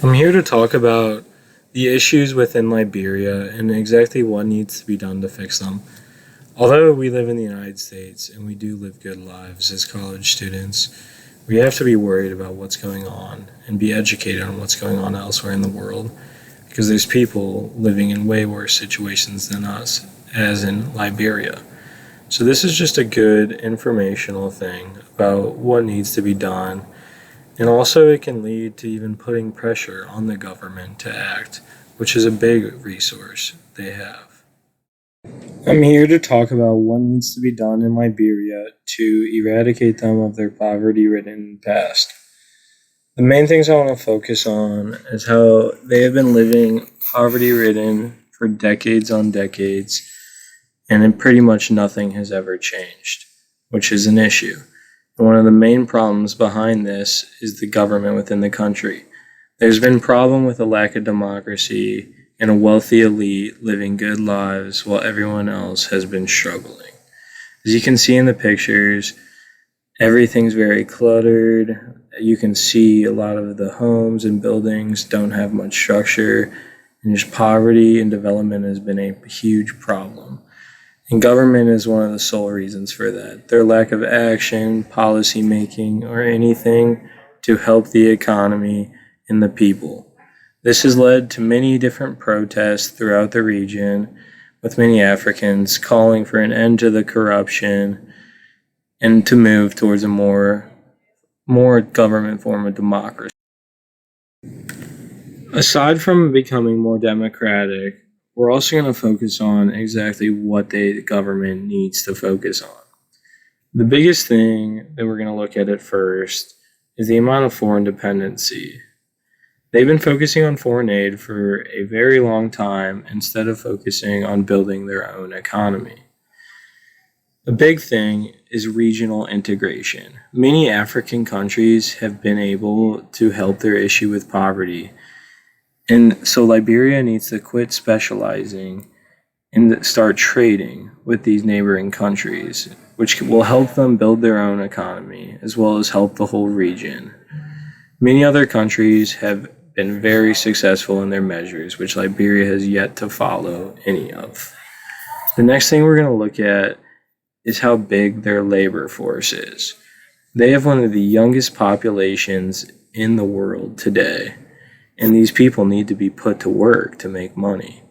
I'm here to talk about the issues within Liberia and exactly what needs to be done to fix them. Although we live in the United States and we do live good lives as college students, we have to be worried about what's going on and be educated on what's going on elsewhere in the world because there's people living in way worse situations than us, as in Liberia. So, this is just a good informational thing about what needs to be done, and also it can lead to even putting pressure on the government to act, which is a big resource they have. I'm here to talk about what needs to be done in Liberia to eradicate them of their poverty ridden past. The main things I want to focus on is how they have been living poverty ridden for decades on decades, and then pretty much nothing has ever changed, which is an issue. And one of the main problems behind this is the government within the country. There's been problem with a lack of democracy and a wealthy elite living good lives while everyone else has been struggling. As you can see in the pictures, everything's very cluttered. You can see a lot of the homes and buildings don't have much structure, and just poverty and development has been a huge problem. And government is one of the sole reasons for that. Their lack of action, policy making, or anything to help the economy and the people. This has led to many different protests throughout the region, with many Africans calling for an end to the corruption and to move towards a more government form of democracy. Aside from becoming more democratic, we're also going to focus on exactly what the government needs to focus on. The biggest thing that we're going to look at first is the amount of foreign dependency. They've been focusing on foreign aid for a very long time instead of focusing on building their own economy. The big thing is regional integration. Many African countries have been able to help their issue with poverty. And so Liberia needs to quit specializing and start trading with these neighboring countries, which will help them build their own economy as well as help the whole region. Many other countries have been very successful in their measures, which Liberia has yet to follow any of. The next thing we're going to look at is how big their labor force is. They have one of the youngest populations in the world today, and these people need to be put to work to make money.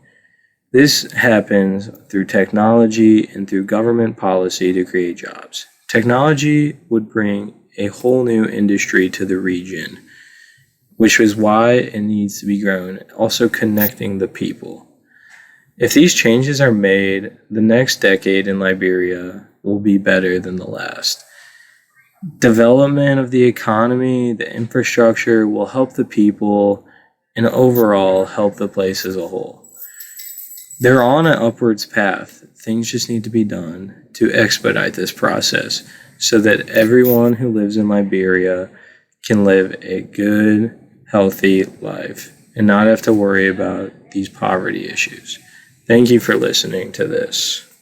This happens through technology and through government policy to create jobs. Technology would bring a whole new industry to the region, which is why it needs to be grown, also connecting the people. If these changes are made, the next decade in Liberia will be better than the last. Development of the economy, the infrastructure will help the people and overall help the place as a whole. They're on an upwards path. Things just need to be done to expedite this process so that everyone who lives in Liberia can live a good, healthy life and not have to worry about these poverty issues. Thank you for listening to this.